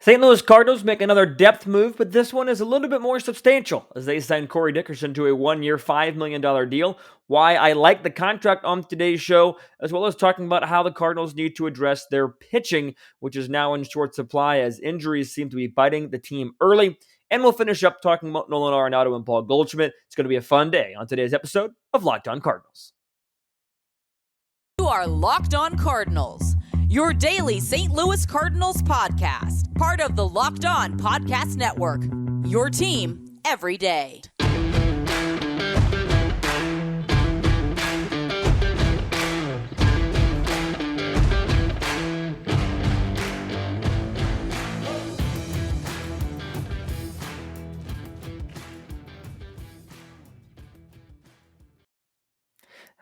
St. Louis Cardinals make another depth move, but this one is a little bit more substantial as they sign Corey Dickerson to a one-year, $5 million deal. Why I like the contract on today's show, as well as talking about how the Cardinals need to address their pitching, which is now in short supply as injuries seem to be biting the team early. And we'll finish up talking about Nolan Arenado and Paul Goldschmidt. It's going to be a fun day on today's episode of Locked On Cardinals. You are Locked On Cardinals, your daily St. Louis Cardinals podcast, part of the Locked On Podcast Network, your team every day.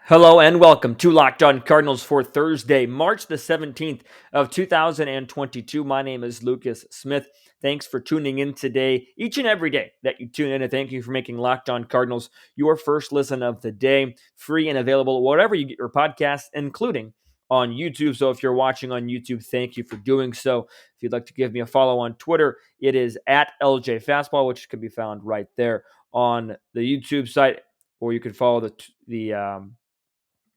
Hello and welcome to Locked On Cardinals for Thursday, March the 17th of 2022. My name is Lucas Smith. Thanks for tuning in today, each and every day that you tune in, and thank you for making Locked On Cardinals your first listen of the day, free and available wherever you get your podcasts, including on YouTube. So if you're watching on YouTube, thank you for doing so. If you'd like to give me a follow on Twitter, it is at LJ Fastball, which can be found right there on the YouTube site, or you can follow the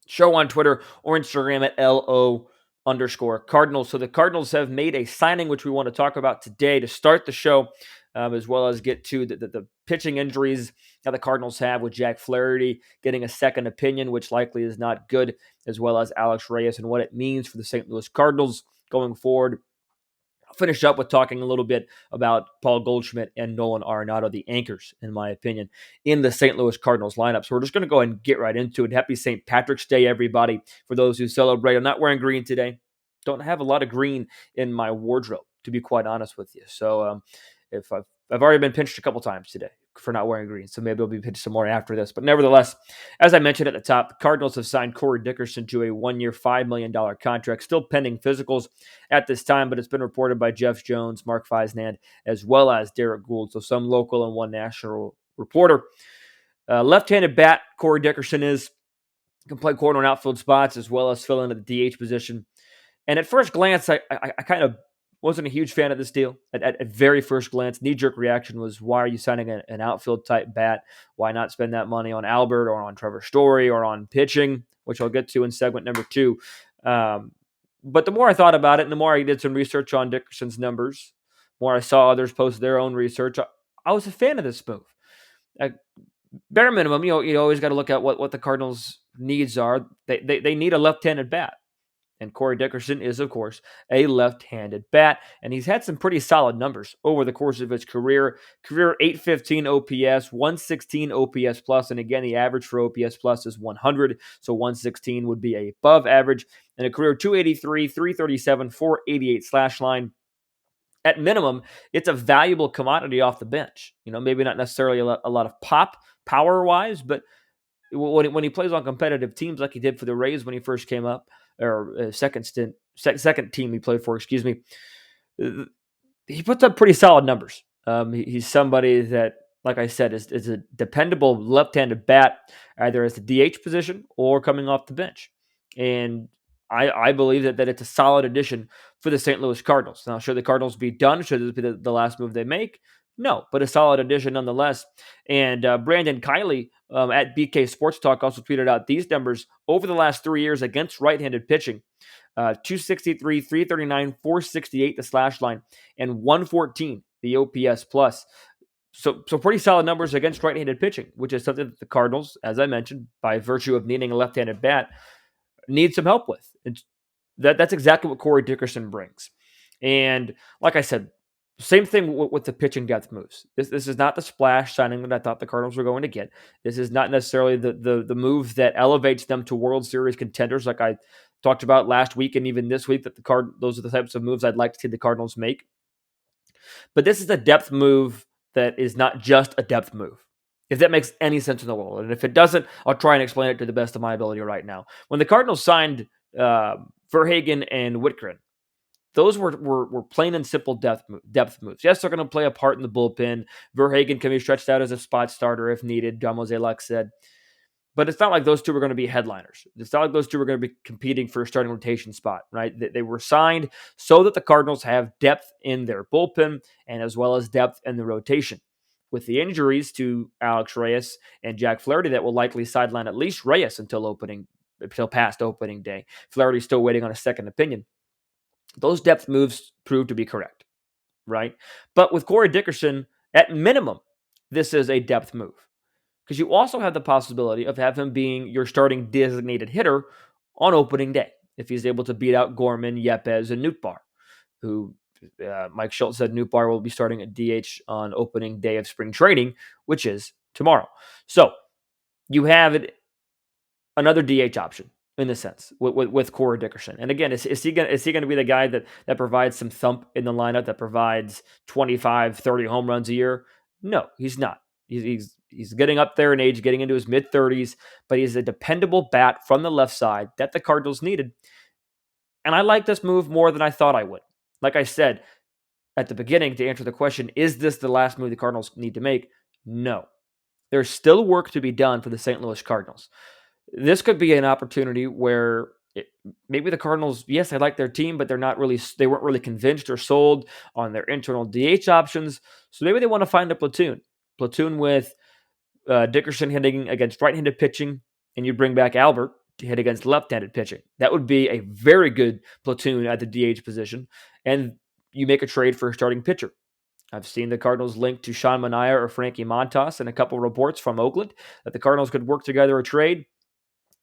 show on Twitter or Instagram at LO_Cardinals. So the Cardinals have made a signing, which we want to talk about today to start the show, as well as get to the pitching injuries that the Cardinals have with Jack Flaherty getting a second opinion, which likely is not good, as well as Alex Reyes and what it means for the St. Louis Cardinals going forward. I'll finish up with talking a little bit about Paul Goldschmidt and Nolan Arenado, the anchors, in my opinion, in the St. Louis Cardinals lineup. So we're just going to go ahead and get right into it. Happy St. Patrick's Day, everybody. For those who celebrate, I'm not wearing green today. Don't have a lot of green in my wardrobe, to be quite honest with you. So if I've already been pinched a couple times today for not wearing green, so maybe I'll be pinched some more after this. But nevertheless, as I mentioned at the top, the Cardinals have signed Corey Dickerson to a one-year, $5 million contract, still pending physicals at this time, but it's been reported by Jeff Jones, Mark Feisnand, as well as Derek Gould, so some local and one national reporter. Left-handed bat, Corey Dickerson can play corner and outfield spots, as well as fill in at the DH position. And at first glance, I kind of wasn't a huge fan of this deal. At very first glance, knee-jerk reaction was, why are you signing an outfield-type bat? Why not spend that money on Albert or on Trevor Story or on pitching, which I'll get to in segment number 2. But the more I thought about it and the more I did some research on Dickerson's numbers, the more I saw others post their own research, I was a fan of this move. Bare minimum, you always got to look at what the Cardinals' needs are. They need a left-handed bat. And Corey Dickerson is, of course, a left-handed bat, and he's had some pretty solid numbers over the course of his career. Career 815 OPS, 116 OPS plus, and again, the average for OPS plus is 100, so 116 would be above average. And a career 283, 337, 488 slash line. At minimum, it's a valuable commodity off the bench. Maybe not necessarily a lot of pop power-wise, but when he plays on competitive teams like he did for the Reyes when he first came up, or second team he played for, he puts up pretty solid numbers. He's somebody that, like I said, is a dependable left-handed bat, either as the DH position or coming off the bench. And I believe that it's a solid addition for the St. Louis Cardinals. Now, should the Cardinals be done? Should this be the last move they make? No, but a solid addition nonetheless. And Brandon Kiley at BK Sports Talk also tweeted out these numbers over the last 3 years against right-handed pitching. 263, 339, 468 the slash line, and 114 the OPS plus. So pretty solid numbers against right-handed pitching, which is something that the Cardinals, as I mentioned, by virtue of needing a left-handed bat, need some help with. That's exactly what Corey Dickerson brings. And like I said, same thing with the pitching depth moves. This is not the splash signing that I thought the Cardinals were going to get. This is not necessarily the move that elevates them to World Series contenders, like I talked about last week and even this week. Those are the types of moves I'd like to see the Cardinals make. But this is a depth move that is not just a depth move, if that makes any sense in the world. And if it doesn't, I'll try and explain it to the best of my ability right now. When the Cardinals signed Verhagen and Whitgren, those were plain and simple depth moves. Yes, they're going to play a part in the bullpen. Verhagen can be stretched out as a spot starter if needed, Don Mozeliak said. But it's not like those two were going to be headliners. It's not like those two were going to be competing for a starting rotation spot, right? They were signed so that the Cardinals have depth in their bullpen and as well as depth in the rotation. With the injuries to Alex Reyes and Jack Flaherty, that will likely sideline at least Reyes until past opening day. Flaherty's still waiting on a second opinion. Those depth moves proved to be correct, right? But with Corey Dickerson, at minimum, this is a depth move. Because you also have the possibility of having him being your starting designated hitter on opening day if he's able to beat out Gorman, Yepez, and Nootbaar, who Mike Schultz said Nootbaar will be starting at DH on opening day of spring training, which is tomorrow. So you have another DH option in this sense with Corey Dickerson. And again, is he going to be the guy that provides some thump in the lineup, that provides 25, 30 home runs a year? No, he's not. He's getting up there in age, getting into his mid-30s, but he's a dependable bat from the left side that the Cardinals needed. And I like this move more than I thought I would. Like I said at the beginning, to answer the question, is this the last move the Cardinals need to make? No. There's still work to be done for the St. Louis Cardinals. This could be an opportunity where maybe the Cardinals, yes, I like their team, but they weren't really convinced or sold on their internal DH options. So maybe they want to find a platoon with Dickerson hitting against right-handed pitching, and you bring back Albert to hit against left-handed pitching. That would be a very good platoon at the DH position, and you make a trade for a starting pitcher. I've seen the Cardinals linked to Sean Manaea or Frankie Montas and a couple reports from Oakland that the Cardinals could work together a trade.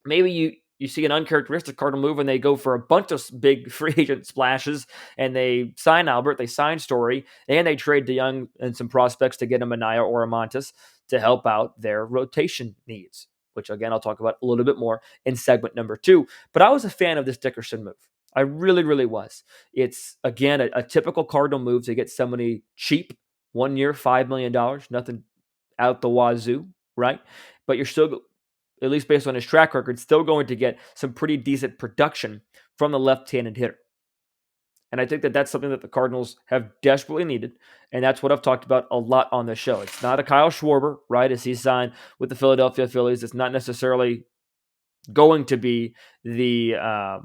Maybe you see an uncharacteristic Cardinal move and they go for a bunch of big free agent splashes and they sign Albert, they sign Story, and they trade DeYoung and some prospects to get a Manaea or a Montas to help out their rotation needs, which again, I'll talk about a little bit more in segment number 2. But I was a fan of this Dickerson move. I really, really was. It's, again, a typical Cardinal move to get somebody cheap, 1 year, $5 million, nothing out the wazoo, right? But you're still, at least based on his track record, still going to get some pretty decent production from the left-handed hitter. And I think that that's something that the Cardinals have desperately needed, and that's what I've talked about a lot on the show. It's not a Kyle Schwarber, right, as he signed with the Philadelphia Phillies. It's not necessarily going to be the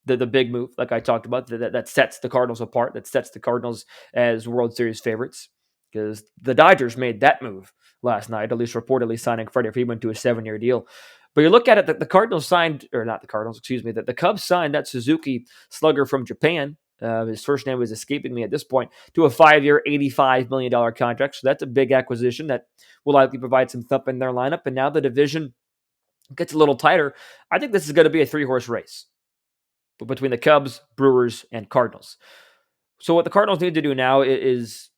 big move, like I talked about, that sets the Cardinals apart, that sets the Cardinals as World Series favorites, because the Dodgers made that move last night, at least reportedly signing Freddie Freeman to a 7-year deal. But you look at it, that the Cardinals signed, or not the Cardinals, excuse me, that the Cubs signed that Suzuki slugger from Japan. His first name is escaping me at this point, to a 5-year, $85 million contract. So that's a big acquisition that will likely provide some thump in their lineup. And now the division gets a little tighter. I think this is going to be a 3-horse race between the Cubs, Brewers, and Cardinals. So what the Cardinals need to do now is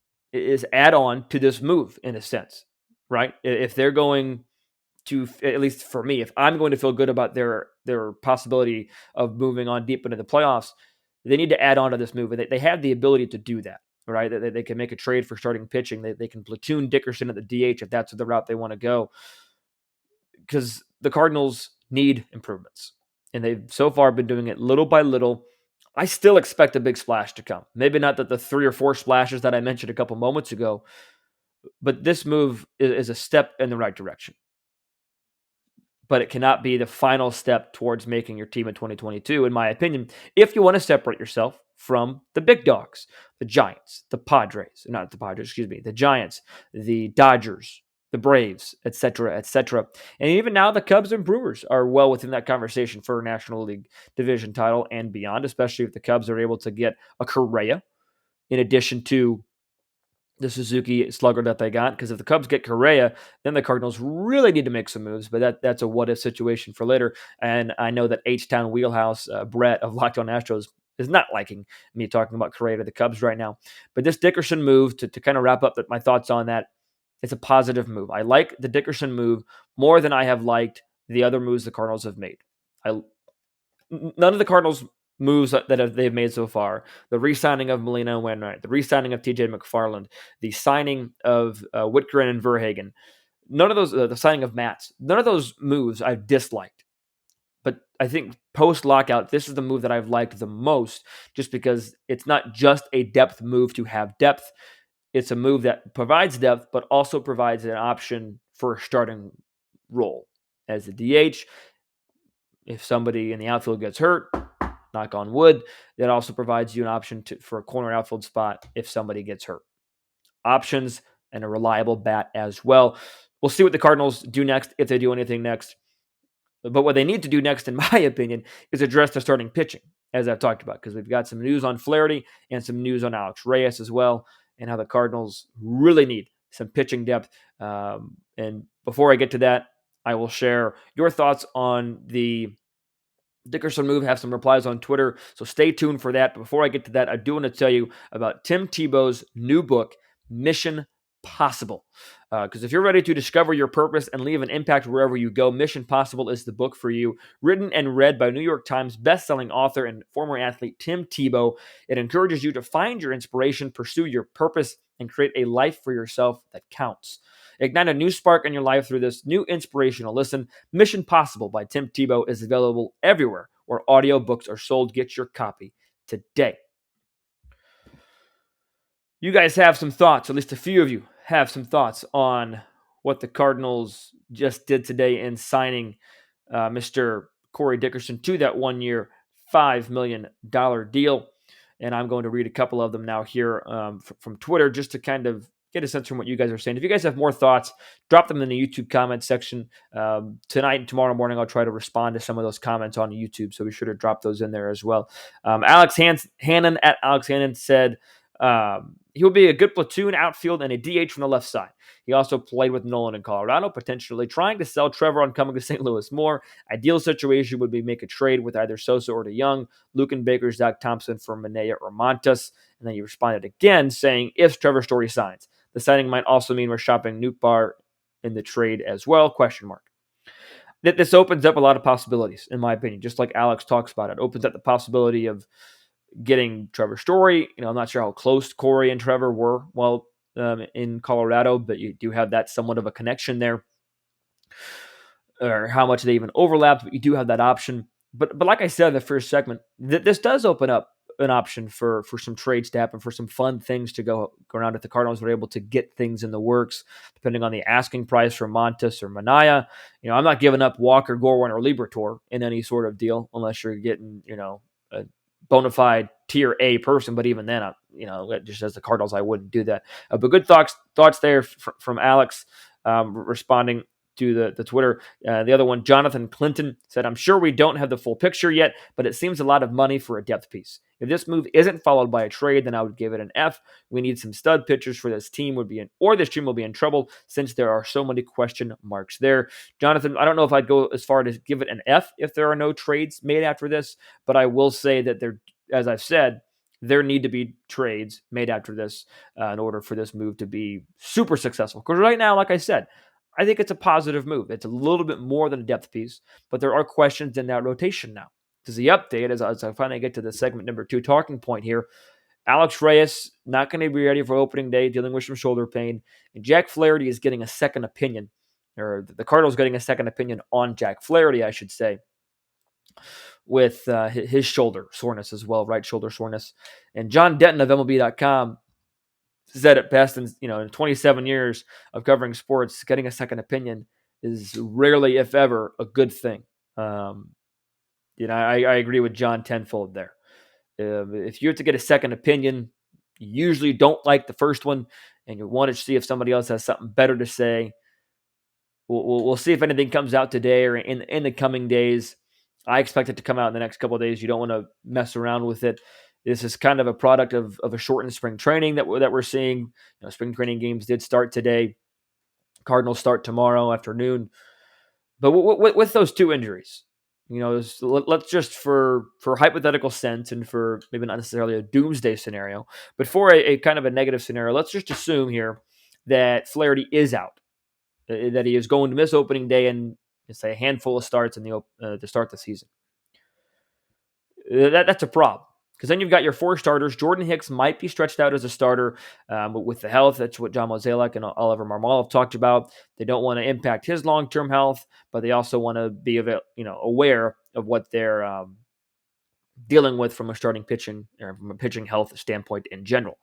add on to this move in a sense, right? If they're going to, at least for me, if I'm going to feel good about their possibility of moving on deep into the playoffs, they need to add on to this move. And they have the ability to do that, right? They can make a trade for starting pitching. They can platoon Dickerson at the DH if that's the route they want to go, because the Cardinals need improvements. And they've so far been doing it little by little. I still expect a big splash to come. Maybe not the 3 or 4 splashes that I mentioned a couple moments ago, but this move is a step in the right direction. But it cannot be the final step towards making your team in 2022, in my opinion, if you want to separate yourself from the big dogs, the Giants, the Giants, the Dodgers, the Braves, etc., etc. And even now, the Cubs and Brewers are well within that conversation for a National League division title and beyond, especially if the Cubs are able to get a Correa in addition to the Suzuki slugger that they got. Because if the Cubs get Correa, then the Cardinals really need to make some moves. But that's a what-if situation for later. And I know that H-Town Wheelhouse, Brett of Locked On Astros, is not liking me talking about Correa to the Cubs right now. But this Dickerson move, to kind of wrap up my thoughts on that, it's a positive move. I like the Dickerson move more than I have liked the other moves the Cardinals have made. None of the Cardinals moves that they've made so far, the re-signing of Molina and Wainwright, the re-signing of TJ McFarland, the signing of Whitgren and Verhagen, none of those, the signing of Matz, none of those moves I've disliked. But I think post-lockout, this is the move that I've liked the most, just because it's not just a depth move to have depth. It's a move that provides depth, but also provides an option for a starting role. as the DH. If somebody in the outfield gets hurt, knock on wood, that also provides you an option for a corner outfield spot if somebody gets hurt. Options and a reliable bat as well. We'll see what the Cardinals do next, if they do anything next. But what they need to do next, in my opinion, is address their starting pitching, as I've talked about, because we've got some news on Flaherty and some news on Alex Reyes as well, and how the Cardinals really need some pitching depth. And before I get to that, I will share your thoughts on the Dickerson move. Have some replies on Twitter, so stay tuned for that. But before I get to that, I do want to tell you about Tim Tebow's new book, Mission Possible. Because if you're ready to discover your purpose and leave an impact wherever you go, Mission Possible is the book for you. Written and read by New York Times bestselling author and former athlete Tim Tebow, it encourages you to find your inspiration, pursue your purpose, and create a life for yourself that counts. Ignite a new spark in your life through this new inspirational listen. Mission Possible by Tim Tebow is available everywhere where audiobooks are sold. Get your copy today. You guys have some thoughts, at least a few of you have some thoughts on what the Cardinals just did today in signing Mr. Corey Dickerson to that 1-year, $5 million deal. And I'm going to read a couple of them now here from Twitter just to kind of get a sense from what you guys are saying. If you guys have more thoughts, drop them in the YouTube comment section. Tonight and tomorrow morning, I'll try to respond to some of those comments on YouTube, so be sure to drop those in there as well. Alex Hannon at Alex Hannon said, he will be a good platoon outfield and a DH from the left side. He also played with Nolan in Colorado, potentially trying to sell Trevor on coming to St. Louis more. Ideal situation would be make a trade with either Sosa or DeYoung, Luke and Baker, Zach Thompson for Manea or Montas. And then he responded again saying, if Trevor Story signs. The signing might also mean we're shopping Nootbaar in the trade as well, ? This opens up a lot of possibilities, in my opinion, just like Alex talks about it. Opens up the possibility of getting Trevor Story. I'm not sure how close Corey and Trevor were while in Colorado, but you do have that somewhat of a connection there, or how much they even overlapped, but you do have that option. But like I said in the first segment, this does open up an option for some trades to happen, for some fun things to go around if the Cardinals were able to get things in the works, depending on the asking price for Montas or Manea. I'm not giving up Walker, Gorwin, or Liberatore in any sort of deal unless you're getting, a bona fide tier A person, but even then, just as the Cardinals, I wouldn't do that. But good thoughts there from Alex, responding to the Twitter. The other one, Jonathan Clinton, said, I'm sure we don't have the full picture yet, but it seems a lot of money for a depth piece. If this move isn't followed by a trade, then I would give it an F. We need some stud pitchers for this team this team will be in trouble since there are so many question marks there. Jonathan, I don't know if I'd go as far to give it an F if there are no trades made after this, but I will say that as I've said, there need to be trades made after this in order for this move to be super successful. Because right now, like I said, I think it's a positive move. It's a little bit more than a depth piece, but there are questions in that rotation now. Because the update, as I finally get to the segment number 2 talking point here, Alex Reyes not going to be ready for opening day, dealing with some shoulder pain, and Jack Flaherty is getting a second opinion, or the Cardinals getting a second opinion on Jack Flaherty, I should say, with his shoulder soreness as well, right shoulder soreness. And John Denton of MLB.com said it best, in 27 years of covering sports, getting a second opinion is rarely, if ever, a good thing. I agree with John tenfold there. If you have to get a second opinion, you usually don't like the first one, and you want to see if somebody else has something better to say. We'll see if anything comes out today or in the coming days. I expect it to come out in the next couple of days. You don't want to mess around with it. This is kind of a product of a shortened spring training that we're seeing. Spring training games did start today. Cardinals start tomorrow afternoon. But with those two injuries, let's just for hypothetical sense and for maybe not necessarily a doomsday scenario, but for a kind of a negative scenario, let's just assume here that Flaherty is out, that he is going to miss opening day and say a handful of starts to start the season. That's a problem. Because then you've got your 4 starters. Jordan Hicks might be stretched out as a starter, but with the health, that's what John Mozeliak and Oliver Marmol have talked about. They don't want to impact his long-term health, but they also want to be aware of what they're dealing with from a starting pitching or from a pitching health standpoint in general.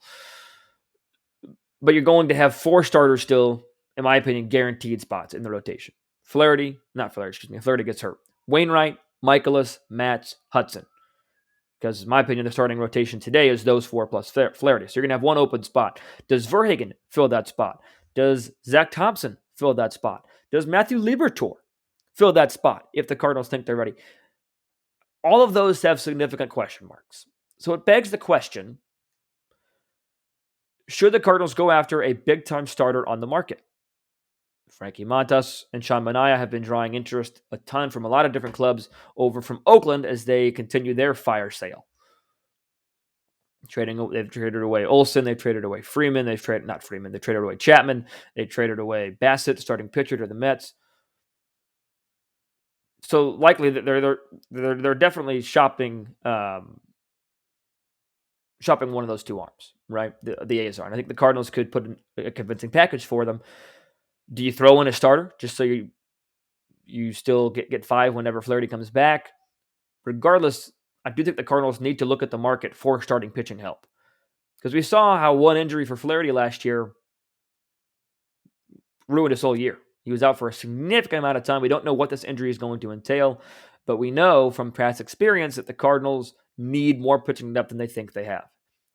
But you're going to have 4 starters still, in my opinion, guaranteed spots in the rotation. Flaherty gets hurt. Wainwright, Michaelis, Matz, Hudson. Because in my opinion, the starting rotation today is those 4 plus Flaherty. So you're going to have one open spot. Does Verhagen fill that spot? Does Zach Thompson fill that spot? Does Matthew Liberatore fill that spot if the Cardinals think they're ready? All of those have significant question marks. So it begs the question, should the Cardinals go after a big-time starter on the market? Frankie Montas and Sean Manaea have been drawing interest a ton from a lot of different clubs over from Oakland as they continue their fire sale. They've traded away Olsen, they've traded away Freeman, they traded away Chapman, they traded away Bassett, starting pitcher to the Mets. So likely that they're definitely shopping one of those two arms, right? The A's are. And I think the Cardinals could put a convincing package for them. Do you throw in a starter just so you still get 5 whenever Flaherty comes back? Regardless, I do think the Cardinals need to look at the market for starting pitching help. Because we saw how one injury for Flaherty last year ruined his whole year. He was out for a significant amount of time. We don't know what this injury is going to entail, but we know from past experience that the Cardinals need more pitching depth than they think they have.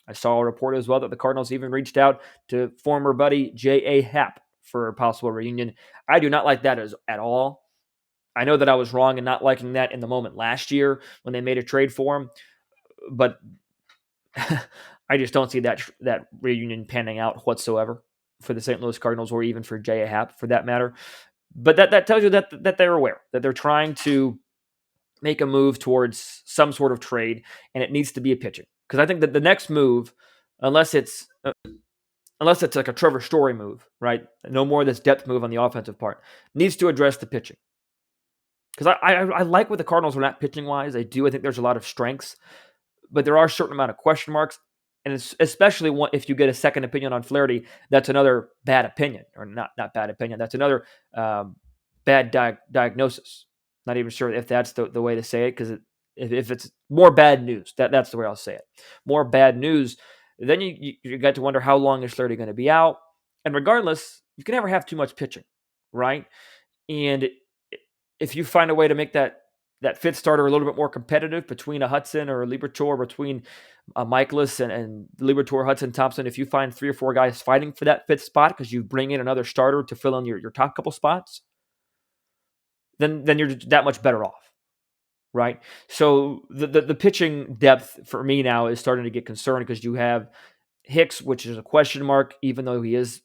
I saw a report as well that the Cardinals even reached out to former buddy J.A. Happ for a possible reunion. I do not like that at all. I know that I was wrong in not liking that in the moment last year when they made a trade for him, but I just don't see that reunion panning out whatsoever for the St. Louis Cardinals or even for J.A. Happ for that matter. But that tells you that they're aware, that they're trying to make a move towards some sort of trade, and it needs to be a pitching. Because I think that the next move, unless it's like a Trevor Story move, right? No more of this depth move on the offensive part, needs to address the pitching. Because I like what the Cardinals are not pitching-wise. I do. I think there's a lot of strengths, but there are a certain amount of question marks. And it's especially if you get a second opinion on Flaherty, that's another bad opinion. Or not bad opinion. That's another bad diagnosis. Not even sure if that's the way to say it, because if it's more bad news, that's the way I'll say it. More bad news, then you got to wonder how long is Flaherty going to be out. And regardless, you can never have too much pitching, right? And if you find a way to make that fifth starter a little bit more competitive between a Hudson or a Liberatore, between Michaelis and Liberatore, Hudson, Thompson, if you find 3 or 4 guys fighting for that fifth spot because you bring in another starter to fill in your top couple spots, then you're that much better off, right? So the pitching depth for me now is starting to get concerned because you have Hicks, which is a question mark, even though he is,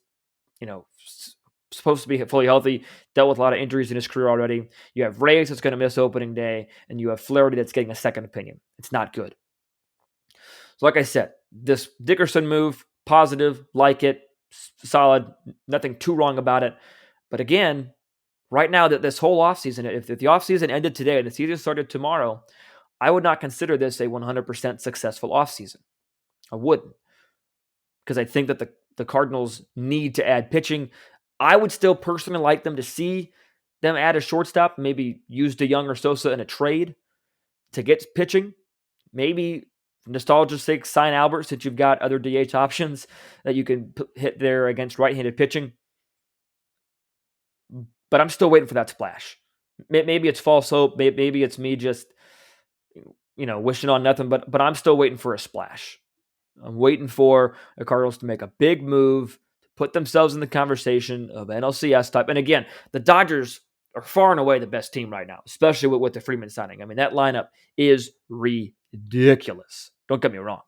supposed to be fully healthy, dealt with a lot of injuries in his career already. You have Reyes that's going to miss opening day, and you have Flaherty that's getting a second opinion. It's not good. So like I said, this Dickerson move, positive, like it, solid, nothing too wrong about it. But again, right now, that this whole offseason, if the offseason ended today and the season started tomorrow, I would not consider this a 100% successful offseason. I wouldn't. Because I think that the Cardinals need to add pitching. I would still personally like them to see them add a shortstop, maybe use DeYoung or Sosa in a trade to get pitching. Maybe, for nostalgia's sake, sign Albert since you've got other DH options that you can hit there against right-handed pitching. But I'm still waiting for that splash. Maybe it's false hope. Maybe it's me just, wishing on nothing. But I'm still waiting for a splash. I'm waiting for the Cardinals to make a big move, put themselves in the conversation of NLCS type. And again, the Dodgers are far and away the best team right now, especially with the Freeman signing. I mean, that lineup is ridiculous. Don't get me wrong.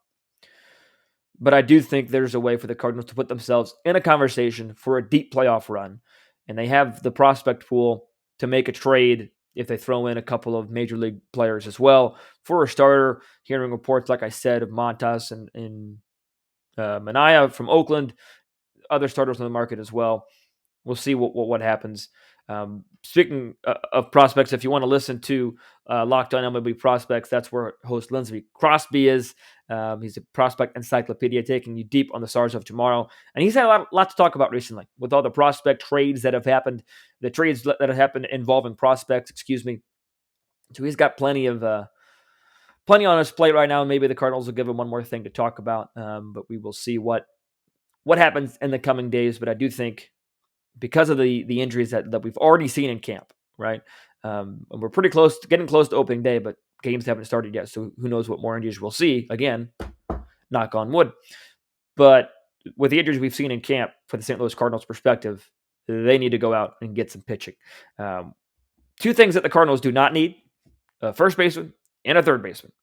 But I do think there's a way for the Cardinals to put themselves in a conversation for a deep playoff run. And they have the prospect pool to make a trade if they throw in a couple of major league players as well for a starter. Hearing reports, like I said, of Montas and Manaea from Oakland, other starters on the market as well. We'll see what happens. Speaking of prospects, if you want to listen to Locked On MLB Prospects, that's where host Lindsey Crosby is. He's a prospect encyclopedia taking you deep on the stars of tomorrow. And he's had a lot to talk about recently with all the prospect trades that have happened, the trades that have happened involving prospects, So he's got plenty on his plate right now. Maybe the Cardinals will give him one more thing to talk about, but we will see what happens in the coming days. But I do think because of the injuries that we've already seen in camp, right? And we're pretty close, getting close to opening day, but games haven't started yet. So who knows what more injuries we'll see. Again, knock on wood. But with the injuries we've seen in camp for the St. Louis Cardinals perspective, they need to go out and get some pitching. Two things that the Cardinals do not need: a first baseman and a third baseman.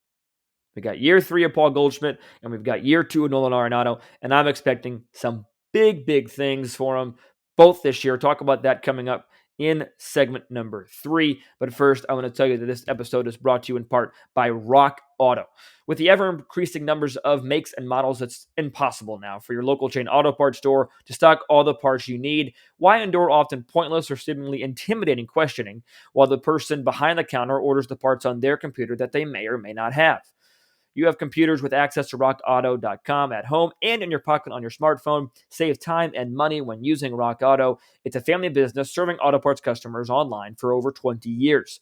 We got year 3 of Paul Goldschmidt, and we've got year 2 of Nolan Arenado, and I'm expecting some big things for them both this year. Talk about that coming up in segment number 3. But first, I want to tell you that this episode is brought to you in part by Rock Auto. With the ever-increasing numbers of makes and models, it's impossible now for your local chain auto parts store to stock all the parts you need. Why endure often pointless or seemingly intimidating questioning while the person behind the counter orders the parts on their computer that they may or may not have? You have computers with access to rockauto.com at home and in your pocket on your smartphone. Save time and money when using Rock Auto. It's a family business serving auto parts customers online for over 20 years.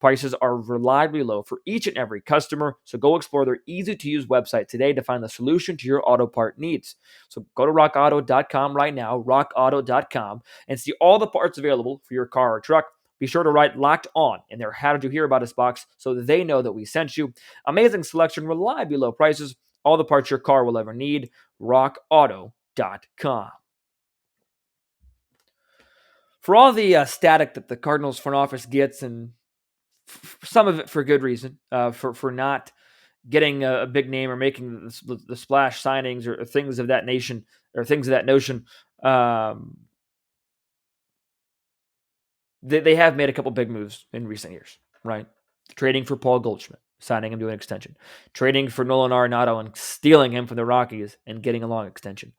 Prices are reliably low for each and every customer, so go explore their easy-to-use website today to find the solution to your auto part needs. So go to rockauto.com right now, rockauto.com, and see all the parts available for your car or truck. Be sure to write Locked On in their How Did You Hear About Us box so that they know that we sent you. Amazing selection, reliably low prices, all the parts your car will ever need. RockAuto.com. For all the static that the Cardinals front office gets, and some of it for good reason, for not getting a big name or making the splash signings or things of that nation or things of that notion, they have made a couple big moves in recent years, right? Trading for Paul Goldschmidt, signing him to an extension. Trading for Nolan Arenado and stealing him from the Rockies and getting a long extension.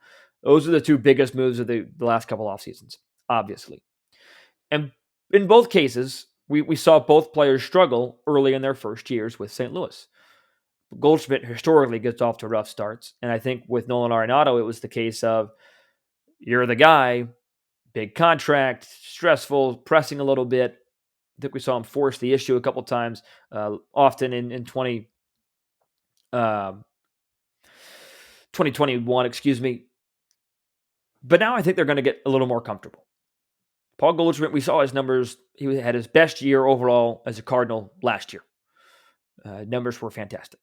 Those are the two biggest moves of the last couple off seasons, obviously. And in both cases, we saw both players struggle early in their first years with St. Louis. Goldschmidt historically gets off to rough starts. And I think with Nolan Arenado, it was the case of you're the guy, big contract, stressful, pressing a little bit. I think we saw him force the issue a couple times, often in 2021, excuse me. But now I think they're going to get a little more comfortable. Paul Goldschmidt, we saw his numbers. He had his best year overall as a Cardinal last year. Numbers were fantastic.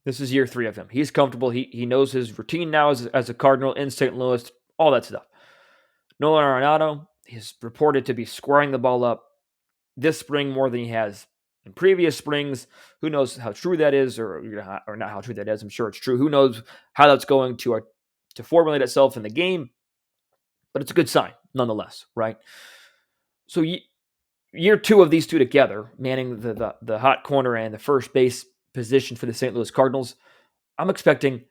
This is year 3 of him. He's comfortable. He knows his routine now as a Cardinal in St. Louis, all that stuff. Nolan Arenado is reported to be squaring the ball up this spring more than he has in previous springs. Who knows how true that is, or not how true that is. I'm sure it's true. Who knows how that's going to formulate itself in the game, but it's a good sign nonetheless, right? So year 2 of these two together, manning the hot corner and the first base position for the St. Louis Cardinals, I'm expecting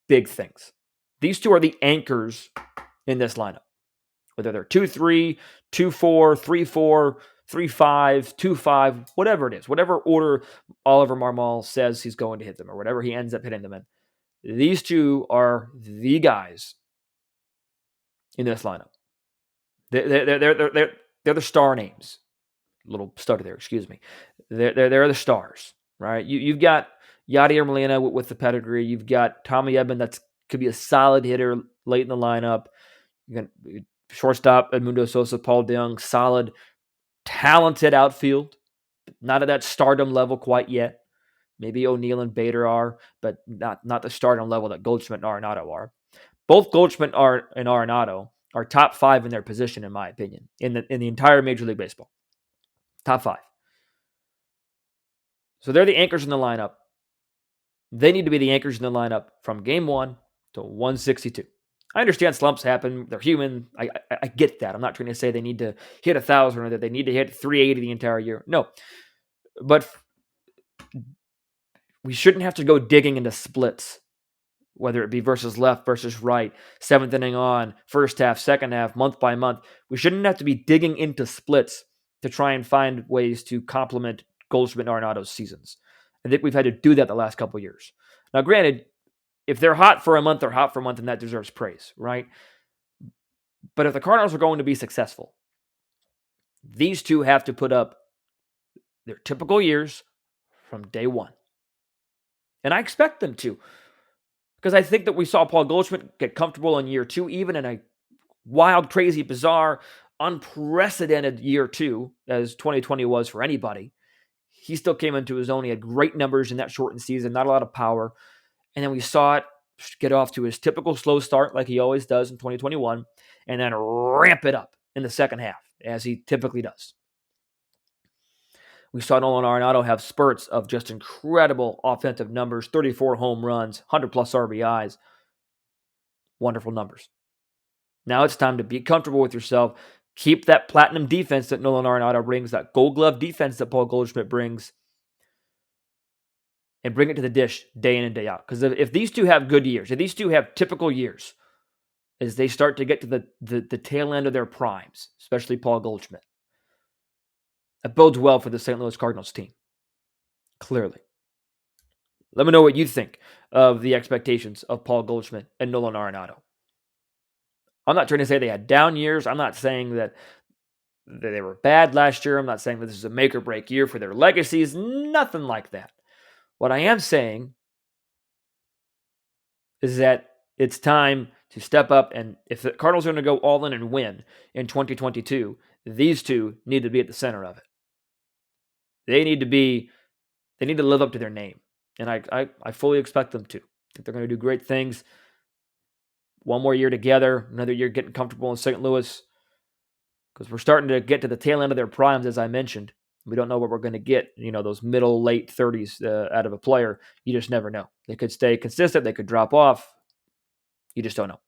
big things. These two are the anchors in this lineup. Whether they're 2-3, 2-4, 3-4, 3-5, 2-5, whatever it is, whatever order Oliver Marmol says he's going to hit them or whatever he ends up hitting them in, these two are the guys in this lineup. They're the star names. Little stutter there, excuse me. They're the stars, right? You've got Yadier Molina with the pedigree. You've got Tommy Edman that could be a solid hitter late in the lineup. You got shortstop Edmundo Sosa, Paul DeJong, solid, talented outfield. Not at that stardom level quite yet. Maybe O'Neill and Bader are, but not the stardom level that Goldschmidt and Arenado are. Both Goldschmidt and Arenado are top 5 in their position, in my opinion, in the entire Major League Baseball. Top 5. So they're the anchors in the lineup. They need to be the anchors in the lineup from game 1 to 162. I understand slumps happen. They're human. I get that. I'm not trying to say they need to hit 1,000 or that they need to hit 380 the entire year. No. But we shouldn't have to go digging into splits, whether it be versus left versus right, 7th inning on, first half, second half, month by month. We shouldn't have to be digging into splits to try and find ways to complement Goldschmidt and Arenado's seasons. I think we've had to do that the last couple of years. Now, granted, if they're hot for a month, they're hot for a month, and that deserves praise, right? But if the Cardinals are going to be successful, these two have to put up their typical years from day 1. And I expect them to, because I think that we saw Paul Goldschmidt get comfortable in year 2 even, and I wild, crazy, bizarre, unprecedented year 2, as 2020 was for anybody, he still came into his own. He had great numbers in that shortened season, not a lot of power. And then we saw it get off to his typical slow start like he always does in 2021, and then ramp it up in the second half, as he typically does. We saw Nolan Arenado have spurts of just incredible offensive numbers, 34 home runs, 100-plus RBIs. Wonderful numbers. Now it's time to be comfortable with yourself. Keep that platinum defense that Nolan Arenado brings, that gold glove defense that Paul Goldschmidt brings, and bring it to the dish day in and day out. Because if these two have good years, if these two have typical years, as they start to get to the tail end of their primes, especially Paul Goldschmidt, that bodes well for the St. Louis Cardinals team. Clearly. Let me know what you think of the expectations of Paul Goldschmidt and Nolan Arenado. I'm not trying to say they had down years. I'm not saying that they were bad last year. I'm not saying that this is a make or break year for their legacies. Nothing like that. What I am saying is that it's time to step up, and if the Cardinals are going to go all in and win in 2022, these two need to be at the center of it. They need to live up to their name, and I fully expect them to. I think they're going to do great things. One more year together, another year getting comfortable in St. Louis, because we're starting to get to the tail end of their primes, as I mentioned. We don't know what we're going to get, those middle, late 30s out of a player. You just never know. They could stay consistent. They could drop off. You just don't know.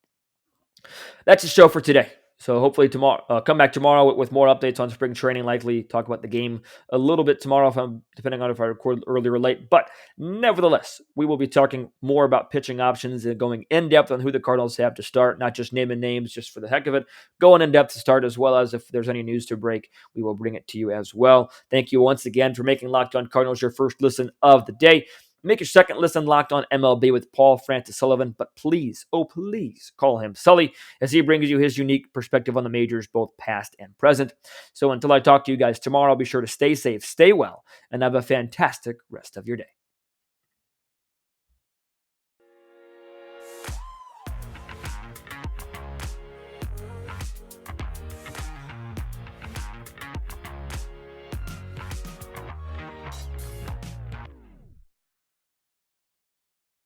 That's the show for today. So hopefully tomorrow, come back tomorrow with more updates on spring training. Likely talk about the game a little bit tomorrow, depending on if I record early or late. But nevertheless, we will be talking more about pitching options and going in depth on who the Cardinals have to start. Not just naming names just for the heck of it. Going in depth to start, as well as if there's any news to break, we will bring it to you as well. Thank you once again for making Locked On Cardinals your first listen of the day. Make your second listen Locked On MLB with Paul Francis Sullivan, but please, oh please, call him Sully, as he brings you his unique perspective on the majors, both past and present. So until I talk to you guys tomorrow, be sure to stay safe, stay well, and have a fantastic rest of your day.